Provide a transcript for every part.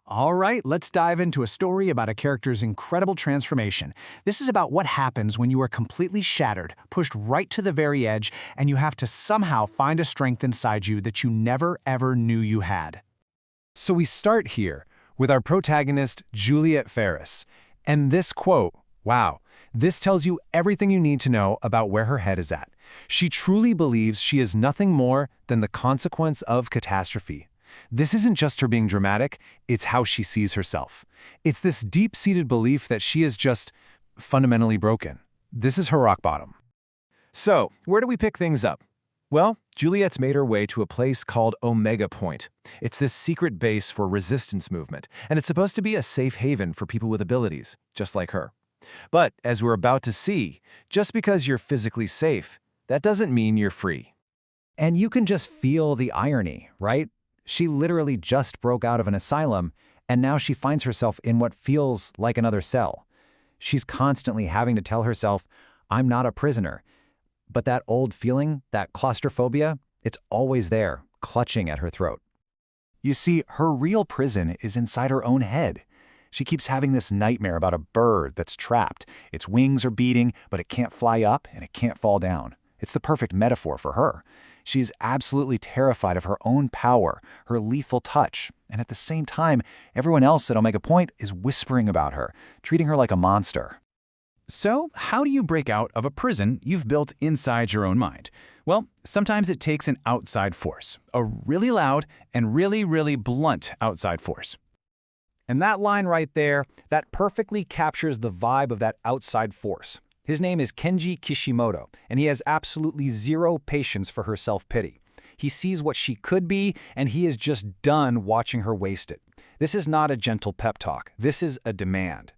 All right, let's dive into a story about a character's incredible transformation. This is about what happens when you are completely shattered, pushed right to the very edge, and you have to somehow find a strength inside you that you never ever knew you had. So we start here with our protagonist, Juliet Ferris. And this quote, wow, this tells you everything you need to know about where her head is at. She truly believes she is nothing more than the consequence of catastrophe. This isn't just her being dramatic, it's how she sees herself. It's this deep-seated belief that she is just fundamentally broken. This is her rock bottom. So, where do we pick things up? Well, Juliet's made her way to a place called Omega Point. It's this secret base for resistance movement, and it's supposed to be a safe haven for people with abilities, just like her. But, as we're about to see, just because you're physically safe, that doesn't mean you're free. And you can just feel the irony, right? She literally just broke out of an asylum, and now she finds herself in what feels like another cell. She's constantly having to tell herself, I'm not a prisoner. But that old feeling, that claustrophobia, it's always there, clutching at her throat. You see, her real prison is inside her own head. She keeps having this nightmare about a bird that's trapped. Its wings are beating, but it can't fly up and it can't fall down. It's the perfect metaphor for her. She's absolutely terrified of her own power, her lethal touch, and at the same time, everyone else at Omega Point is whispering about her, treating her like a monster. So, how do you break out of a prison you've built inside your own mind? Well, sometimes it takes an outside force, a really loud and really blunt outside force. And that line right there, that perfectly captures the vibe of that outside force. His name is Kenji Kishimoto, and he has absolutely zero patience for her self-pity. He sees what she could be, and he is just done watching her waste it. This is not a gentle pep talk. This is a demand.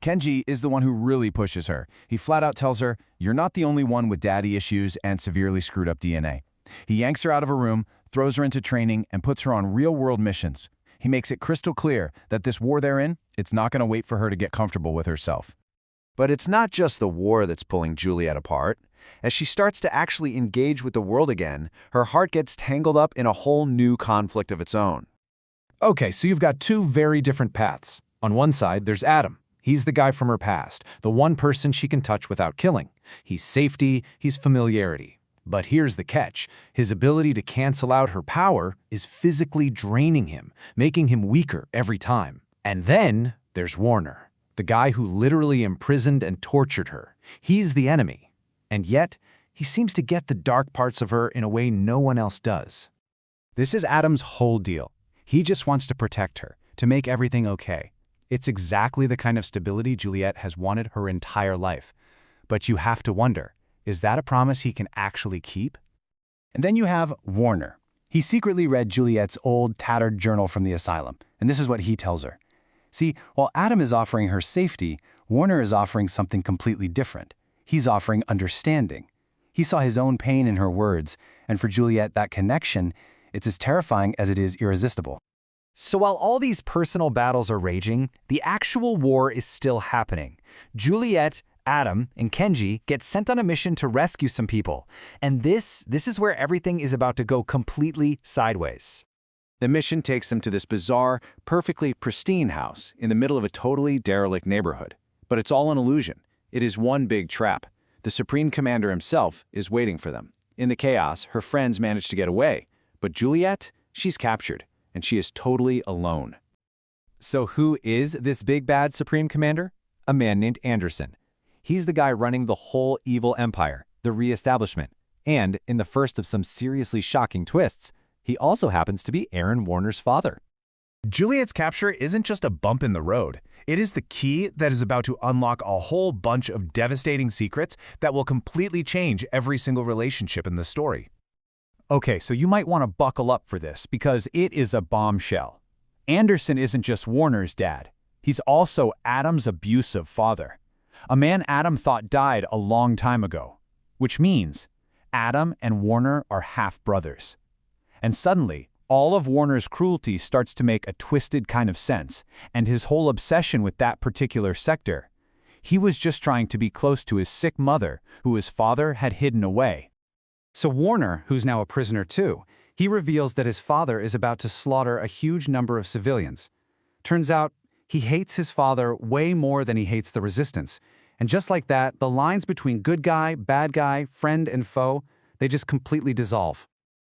Kenji is the one who really pushes her. He flat out tells her, you're not the only one with daddy issues and severely screwed up DNA. He yanks her out of a room, throws her into training, and puts her on real-world missions. He makes it crystal clear that this war they're in, it's not going to wait for her to get comfortable with herself. But it's not just the war that's pulling Juliet apart. As she starts to actually engage with the world again, her heart gets tangled up in a whole new conflict of its own. Okay, so you've got two very different paths. On one side, there's Adam. He's the guy from her past, the one person she can touch without killing. He's safety, he's familiarity. But here's the catch. His ability to cancel out her power is physically draining him, making him weaker every time. And then there's Warner, the guy who literally imprisoned and tortured her. He's the enemy. And yet, he seems to get the dark parts of her in a way no one else does. This is Adam's whole deal. He just wants to protect her, to make everything okay. It's exactly the kind of stability Juliet has wanted her entire life. But you have to wonder, is that a promise he can actually keep? And then you have Warner. He secretly read Juliet's old, tattered journal from the asylum, and this is what he tells her. See, while Adam is offering her safety, Warner is offering something completely different. He's offering understanding. He saw his own pain in her words, and for Juliet, that connection, it's as terrifying as it is irresistible. So while all these personal battles are raging, the actual war is still happening. Juliet, Adam, and Kenji get sent on a mission to rescue some people. And this is where everything is about to go completely sideways. The mission takes them to this bizarre, perfectly pristine house in the middle of a totally derelict neighborhood. But it's all an illusion. It is one big trap. The Supreme Commander himself is waiting for them. In the chaos, her friends manage to get away. But Juliet, she's captured, and she is totally alone. So who is this big bad Supreme Commander? A man named Anderson. He's the guy running the whole evil empire, the Reestablishment. And in the first of some seriously shocking twists, he also happens to be Aaron Warner's father. Juliet's capture isn't just a bump in the road. It is the key that is about to unlock a whole bunch of devastating secrets that will completely change every single relationship in the story. Okay, so you might want to buckle up for this because it is a bombshell. Anderson isn't just Warner's dad. He's also Adam's abusive father. A man Adam thought died a long time ago, which means Adam and Warner are half-brothers. And suddenly, all of Warner's cruelty starts to make a twisted kind of sense, and his whole obsession with that particular sector. He was just trying to be close to his sick mother, who his father had hidden away. So Warner, who's now a prisoner too, he reveals that his father is about to slaughter a huge number of civilians. Turns out, he hates his father way more than he hates the resistance. And just like that, the lines between good guy, bad guy, friend, and foe, they just completely dissolve.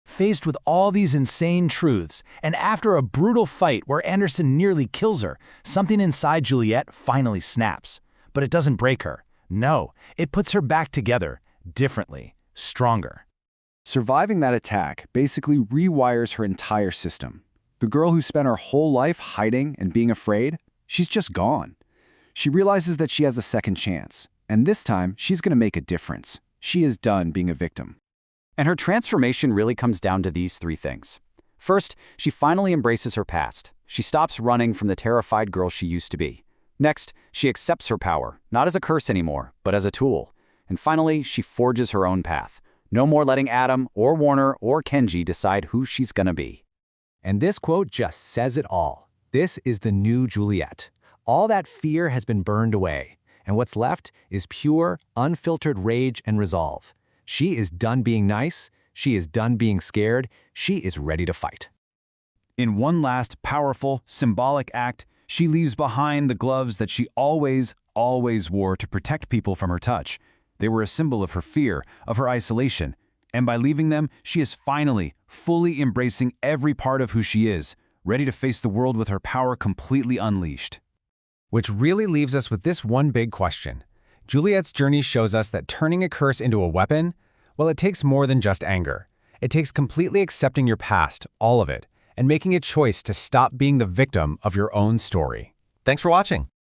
Faced with all these insane truths, and after a brutal fight where Anderson nearly kills her, something inside Juliet finally snaps. But it doesn't break her. No, it puts her back together, differently, stronger. Surviving that attack basically rewires her entire system. The girl who spent her whole life hiding and being afraid, she's just gone. She realizes that she has a second chance, and this time she's going to make a difference. She is done being a victim. And her transformation really comes down to these three things. First, she finally embraces her past. She stops running from the terrified girl she used to be. Next, she accepts her power, not as a curse anymore, but as a tool. And finally, she forges her own path. No more letting Adam or Warner or Kenji decide who she's gonna be. And this quote just says it all. This is the new Juliet. All that fear has been burned away, and what's left is pure, unfiltered rage and resolve. She is done being nice, she is done being scared, she is ready to fight. In one last powerful, symbolic act, she leaves behind the gloves that she always wore to protect people from her touch. They were a symbol of her fear, of her isolation, and by leaving them, she is finally, fully embracing every part of who she is, ready to face the world with her power completely unleashed. Which really leaves us with this one big question. Juliet's journey shows us that turning a curse into a weapon, well, it takes more than just anger. It takes completely accepting your past, all of it, and making a choice to stop being the victim of your own story. Thanks for watching.